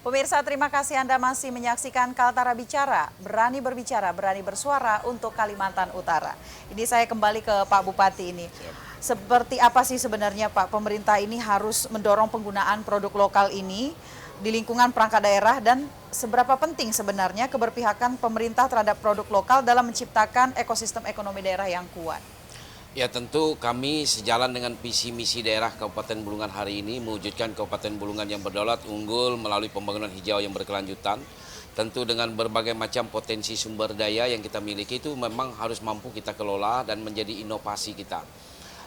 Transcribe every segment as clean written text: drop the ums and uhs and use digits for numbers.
Pemirsa, terima kasih Anda masih menyaksikan Kaltara Bicara, berani berbicara, berani bersuara untuk Kalimantan Utara. Ini saya kembali ke Pak Bupati ini. Seperti apa sih sebenarnya Pak, pemerintah ini harus mendorong penggunaan produk lokal ini di lingkungan perangkat daerah dan seberapa penting sebenarnya keberpihakan pemerintah terhadap produk lokal dalam menciptakan ekosistem ekonomi daerah yang kuat? Ya tentu kami sejalan dengan visi misi daerah Kabupaten Bulungan hari ini mewujudkan Kabupaten Bulungan yang berdaulat unggul melalui pembangunan hijau yang berkelanjutan. Tentu dengan berbagai macam potensi sumber daya yang kita miliki itu memang harus mampu kita kelola dan menjadi inovasi kita.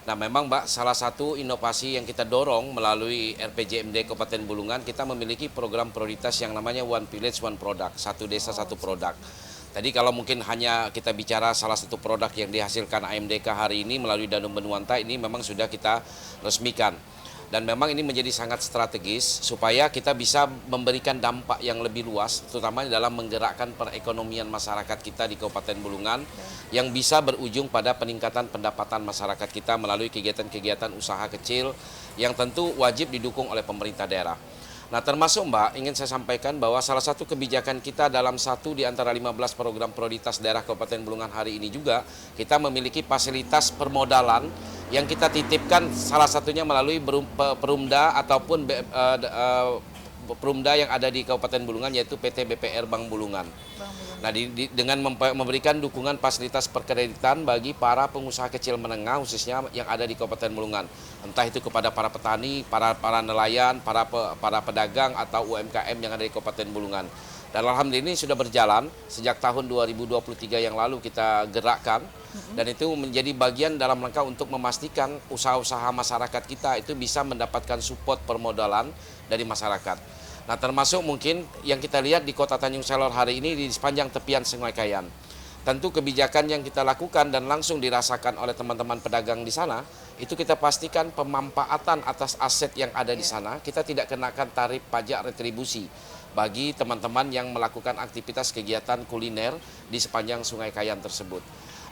Nah memang Mbak, salah satu inovasi yang kita dorong melalui RPJMD Kabupaten Bulungan, kita memiliki program prioritas yang namanya One Village One Product, satu desa satu produk. Tadi kalau mungkin hanya kita bicara salah satu produk yang dihasilkan AMDK hari ini melalui Danum Benuanta, ini memang sudah kita resmikan. Dan memang ini menjadi sangat strategis supaya kita bisa memberikan dampak yang lebih luas, terutama dalam menggerakkan perekonomian masyarakat kita di Kabupaten Bulungan yang bisa berujung pada peningkatan pendapatan masyarakat kita melalui kegiatan-kegiatan usaha kecil yang tentu wajib didukung oleh pemerintah daerah. Nah termasuk Mbak, ingin saya sampaikan bahwa salah satu kebijakan kita dalam satu di antara 15 program prioritas daerah Kabupaten Bulungan hari ini juga, kita memiliki fasilitas permodalan yang kita titipkan salah satunya melalui Perumda ataupun Perumda yang ada di Kabupaten Bulungan, yaitu PT BPR Bank Bulungan. Nah, dengan memberikan dukungan fasilitas perkreditan bagi para pengusaha kecil menengah khususnya yang ada di Kabupaten Bulungan. Entah itu kepada para petani, para nelayan, para pedagang atau UMKM yang ada di Kabupaten Bulungan. Dan alhamdulillah ini sudah berjalan sejak tahun 2023 yang lalu kita gerakkan. Dan itu menjadi bagian dalam rangka untuk memastikan usaha-usaha masyarakat kita itu bisa mendapatkan support permodalan dari masyarakat. Nah termasuk mungkin yang kita lihat di Kota Tanjung Selor hari ini di sepanjang tepian Sungai Kayan. Tentu kebijakan yang kita lakukan dan langsung dirasakan oleh teman-teman pedagang di sana, itu kita pastikan pemanfaatan atas aset yang ada di sana, kita tidak kenakan tarif pajak retribusi bagi teman-teman yang melakukan aktivitas kegiatan kuliner di sepanjang Sungai Kayan tersebut.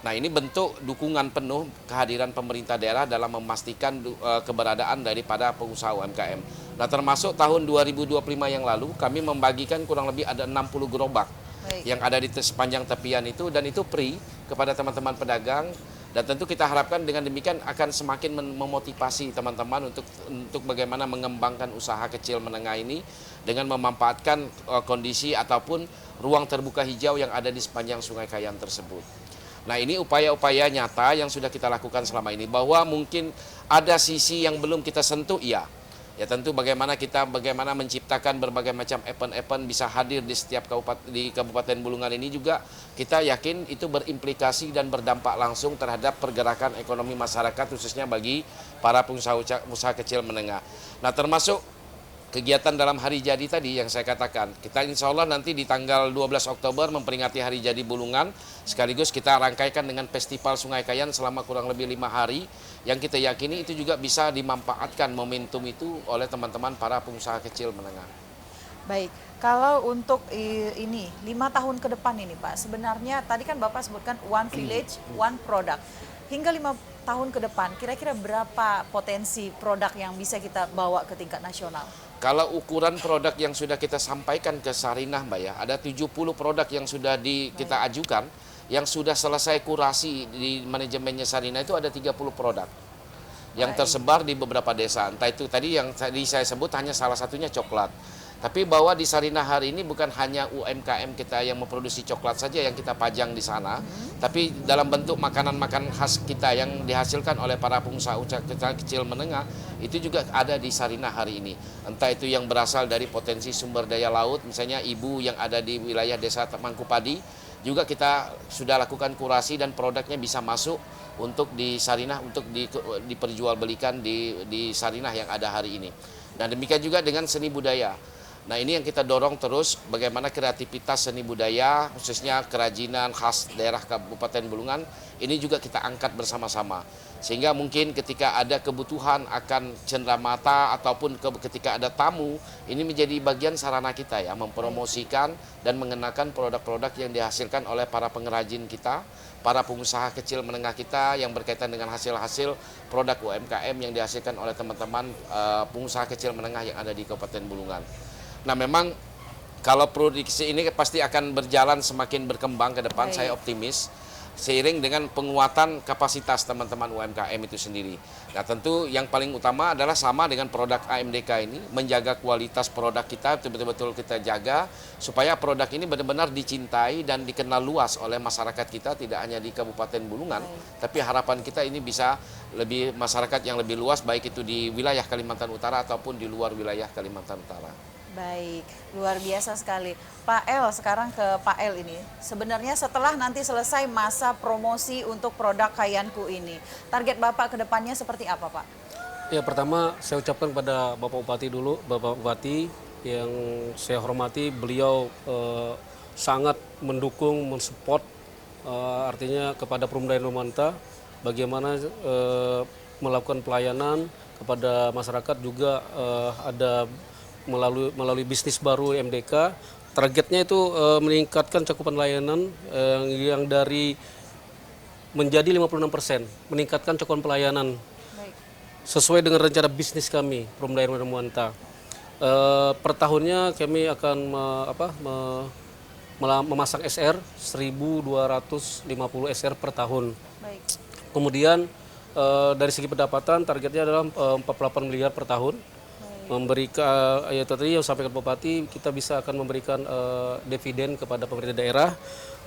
Nah ini bentuk dukungan penuh kehadiran pemerintah daerah dalam memastikan keberadaan daripada pengusaha UMKM. Nah termasuk tahun 2025 yang lalu kami membagikan kurang lebih ada 60 gerobak yang ada di sepanjang tepian itu, dan itu free kepada teman-teman pedagang. Dan tentu kita harapkan dengan demikian akan semakin memotivasi teman-teman untuk bagaimana mengembangkan usaha kecil menengah ini dengan memanfaatkan kondisi ataupun ruang terbuka hijau yang ada di sepanjang Sungai Kayan tersebut. Nah ini upaya-upaya nyata yang sudah kita lakukan selama ini, bahwa mungkin ada sisi yang belum kita sentuh, iya. Ya tentu bagaimana menciptakan berbagai macam event-event bisa hadir di setiap Kabupaten Bulungan ini juga kita yakin itu berimplikasi dan berdampak langsung terhadap pergerakan ekonomi masyarakat khususnya bagi para pengusaha kecil menengah. Nah termasuk kegiatan dalam hari jadi tadi yang saya katakan, kita insya Allah nanti di tanggal 12 Oktober memperingati hari jadi Bulungan, sekaligus kita rangkaikan dengan festival Sungai Kayan selama kurang lebih 5 hari, yang kita yakini itu juga bisa dimanfaatkan momentum itu oleh teman-teman para pengusaha kecil menengah. Baik, kalau untuk ini 5 tahun ke depan ini Pak, sebenarnya tadi kan Bapak sebutkan One Village, One Product. Hingga 5 tahun ke depan, kira-kira berapa potensi produk yang bisa kita bawa ke tingkat nasional? Kalau ukuran produk yang sudah kita sampaikan ke Sarinah Mbak ya, ada 70 produk yang sudah kita ajukan, yang sudah selesai kurasi di manajemennya Sarinah itu ada 30 produk yang tersebar di beberapa desa. Entah itu tadi yang tadi saya sebut hanya salah satunya coklat. Tapi bahwa di Sarinah hari ini bukan hanya UMKM kita yang memproduksi coklat saja yang kita pajang di sana, tapi dalam bentuk makanan-makanan khas kita yang dihasilkan oleh para pengusaha kecil menengah, itu juga ada di Sarinah hari ini. Entah itu yang berasal dari potensi sumber daya laut, misalnya ibu yang ada di wilayah desa Mangkupadi, juga kita sudah lakukan kurasi dan produknya bisa masuk untuk di Sarinah, untuk diperjualbelikan di Sarinah yang ada hari ini. Dan demikian juga dengan seni budaya. Nah ini yang kita dorong terus, bagaimana kreativitas seni budaya, khususnya kerajinan khas daerah Kabupaten Bulungan, ini juga kita angkat bersama-sama. Sehingga mungkin ketika ada kebutuhan akan cenderamata ataupun ketika ada tamu, ini menjadi bagian sarana kita ya, mempromosikan dan mengenakan produk-produk yang dihasilkan oleh para pengrajin kita, para pengusaha kecil menengah kita yang berkaitan dengan hasil-hasil produk UMKM yang dihasilkan oleh teman-teman pengusaha kecil menengah yang ada di Kabupaten Bulungan. Nah memang Kalau produksi ini pasti akan berjalan semakin berkembang ke depan, Baik. saya optimis. Seiring dengan penguatan kapasitas teman-teman UMKM itu sendiri. Nah tentu yang paling utama adalah sama dengan produk AMDK ini, menjaga kualitas produk kita, itu betul-betul kita jaga, supaya produk ini benar-benar dicintai dan dikenal luas oleh masyarakat kita, tidak hanya di Kabupaten Bulungan, tapi harapan kita ini bisa lebih masyarakat yang lebih luas, baik itu di wilayah Kalimantan Utara ataupun di luar wilayah Kalimantan Utara. Baik, luar biasa sekali. Pak El, sekarang ke Pak El ini. Sebenarnya setelah nanti selesai masa promosi untuk produk Kayanku ini, target Bapak ke depannya seperti apa, Pak? Ya, pertama saya ucapkan kepada Bapak Bupati dulu, Bapak Bupati yang saya hormati, beliau sangat mendukung, mensupport artinya kepada Perumda Numanta bagaimana melakukan pelayanan kepada masyarakat juga ada melalui bisnis baru MDK. Targetnya itu meningkatkan cakupan layanan yang dari menjadi 56%, meningkatkan cakupan pelayanan Baik. sesuai dengan rencana bisnis kami, Perumda Air Numanta. Per tahunnya kami akan memasang SR 1.250 SR per tahun. Baik. Kemudian dari segi pendapatan targetnya adalah 48 miliar per tahun. Memberikan ya tadi yang sampaikan Bupati, kita bisa akan memberikan dividen kepada pemerintah daerah.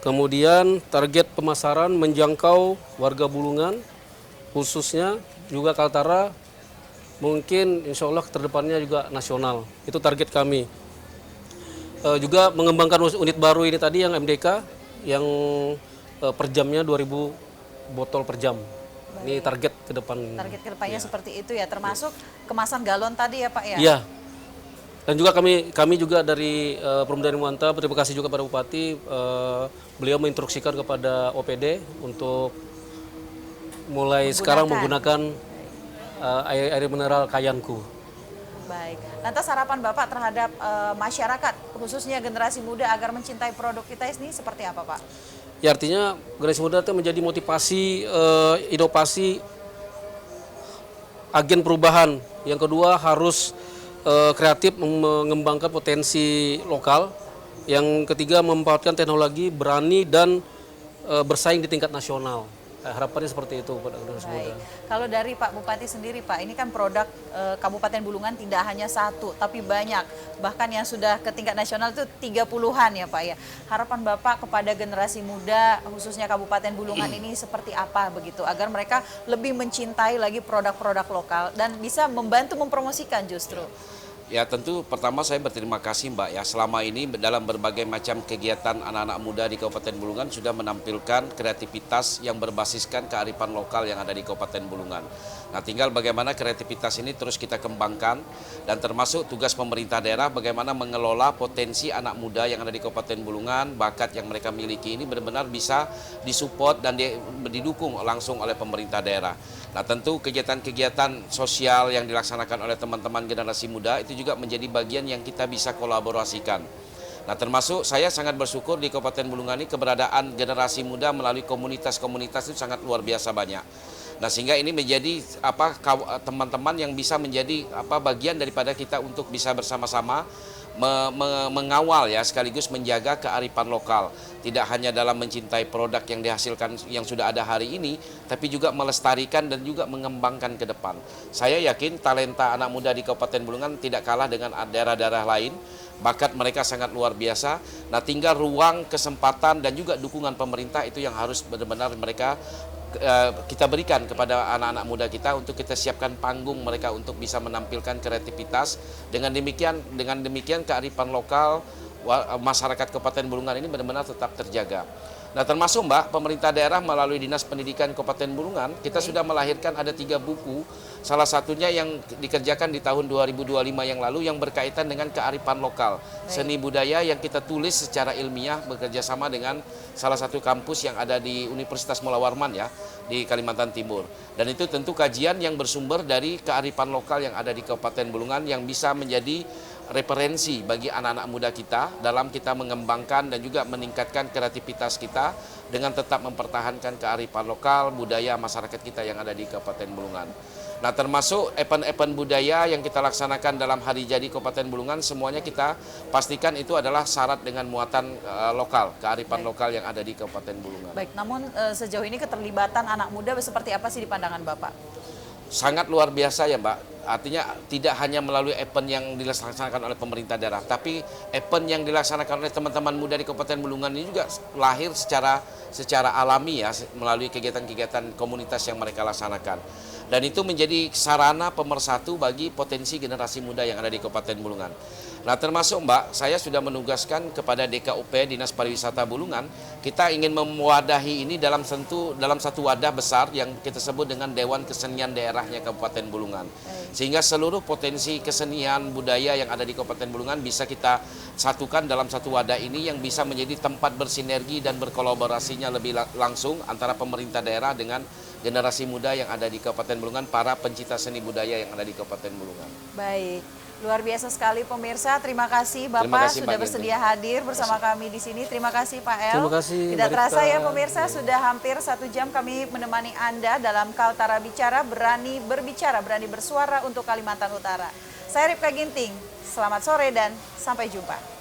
Kemudian target pemasaran menjangkau warga Bulungan, khususnya juga Kaltara, mungkin insya Allah terdepannya juga nasional. Itu target kami. Juga mengembangkan unit baru ini tadi yang MDK, yang per jamnya 2.000 botol per jam. Ini target ke depan. Target ke depannya seperti itu ya, termasuk kemasan galon tadi ya Pak ya? Iya. Dan juga kami juga dari Perumda Numanta, terima kasih juga pada Bupati, beliau menginstruksikan kepada OPD untuk mulai sekarang menggunakan air mineral Kayanku. Baik. Lantas harapan Bapak terhadap masyarakat, khususnya generasi muda agar mencintai produk kita ini seperti apa Pak? Ya artinya generasi muda itu menjadi motivasi, inovasi, agen perubahan. Yang kedua harus kreatif mengembangkan potensi lokal. Yang ketiga memanfaatkan teknologi, berani dan bersaing di tingkat nasional. Harapannya seperti itu pada generasi muda. Kalau dari Pak Bupati sendiri Pak, ini kan produk Kabupaten Bulungan tidak hanya satu, tapi banyak. Bahkan yang sudah ke tingkat nasional itu 30-an ya Pak ya. Harapan Bapak kepada generasi muda, khususnya Kabupaten Bulungan ini seperti apa begitu, agar mereka lebih mencintai lagi produk-produk lokal dan bisa membantu mempromosikan justru. Ya tentu pertama saya berterima kasih Mbak ya, selama ini dalam berbagai macam kegiatan anak-anak muda di Kabupaten Bulungan sudah menampilkan kreativitas yang berbasiskan kearifan lokal yang ada di Kabupaten Bulungan. Nah tinggal bagaimana kreativitas ini terus kita kembangkan, dan termasuk tugas pemerintah daerah bagaimana mengelola potensi anak muda yang ada di Kabupaten Bulungan, bakat yang mereka miliki ini benar-benar bisa disupport dan didukung langsung oleh pemerintah daerah. Nah tentu kegiatan-kegiatan sosial yang dilaksanakan oleh teman-teman generasi muda itu juga menjadi bagian yang kita bisa kolaborasikan. Nah termasuk saya sangat bersyukur di Kabupaten Bulungan ini keberadaan generasi muda melalui komunitas-komunitas itu sangat luar biasa banyak. Nah sehingga ini menjadi teman-teman yang bisa menjadi bagian daripada kita untuk bisa bersama-sama mengawal ya, sekaligus menjaga kearifan lokal, tidak hanya dalam mencintai produk yang dihasilkan yang sudah ada hari ini, tapi juga melestarikan dan juga mengembangkan ke depan. Saya yakin talenta anak muda di Kabupaten Bulungan tidak kalah dengan daerah-daerah lain, bakat mereka sangat luar biasa. Nah tinggal ruang, kesempatan dan juga dukungan pemerintah itu yang harus benar-benar mereka kita berikan kepada anak-anak muda kita, untuk kita siapkan panggung mereka untuk bisa menampilkan kreativitas. Dengan demikian kearifan lokal masyarakat Kabupaten Bulungan ini benar-benar tetap terjaga. Nah termasuk Mbak, pemerintah daerah melalui Dinas Pendidikan Kabupaten Bulungan, kita sudah melahirkan ada 3 buku. Salah satunya yang dikerjakan di tahun 2025 yang lalu yang berkaitan dengan kearifan lokal, seni budaya, yang kita tulis secara ilmiah bekerja sama dengan salah satu kampus yang ada di Universitas Mula Warman ya, di Kalimantan Timur. Dan itu tentu kajian yang bersumber dari kearifan lokal yang ada di Kabupaten Bulungan yang bisa menjadi referensi bagi anak-anak muda kita dalam kita mengembangkan dan juga meningkatkan kreativitas kita dengan tetap mempertahankan kearifan lokal budaya masyarakat kita yang ada di Kabupaten Bulungan. Nah, termasuk event-event budaya yang kita laksanakan dalam hari jadi Kabupaten Bulungan, semuanya kita pastikan itu adalah syarat dengan muatan lokal, kearifan lokal yang ada di Kabupaten Bulungan. Baik, namun sejauh ini keterlibatan anak muda seperti apa sih di pandangan Bapak? Sangat luar biasa ya Mbak, artinya tidak hanya melalui event yang dilaksanakan oleh pemerintah daerah, tapi event yang dilaksanakan oleh teman-teman muda di Kabupaten Bulungan ini juga lahir secara alami ya, melalui kegiatan-kegiatan komunitas yang mereka laksanakan. Dan itu menjadi sarana pemersatu bagi potensi generasi muda yang ada di Kabupaten Bulungan. Nah, termasuk Mbak, saya sudah menugaskan kepada DKUP, Dinas Pariwisata Bulungan, kita ingin mewadahi ini dalam satu wadah besar yang kita sebut dengan Dewan Kesenian Daerahnya Kabupaten Bulungan. Sehingga seluruh potensi kesenian budaya yang ada di Kabupaten Bulungan bisa kita satukan dalam satu wadah ini yang bisa menjadi tempat bersinergi dan berkolaborasinya lebih langsung antara pemerintah daerah dengan generasi muda yang ada di Kabupaten Bulungan, para pencipta seni budaya yang ada di Kabupaten Bulungan. Baik, luar biasa sekali pemirsa. Terima kasih Bapak Terima kasih, sudah Mbak bersedia hadir bersama kami di sini. Terima kasih Pak El. Terima kasih, Tidak Mbak terasa Rita. ya pemirsa, sudah hampir 1 jam kami menemani Anda dalam Kaltara Bicara, berani berbicara, berani bersuara untuk Kalimantan Utara. Saya Ripka Ginting, selamat sore dan sampai jumpa.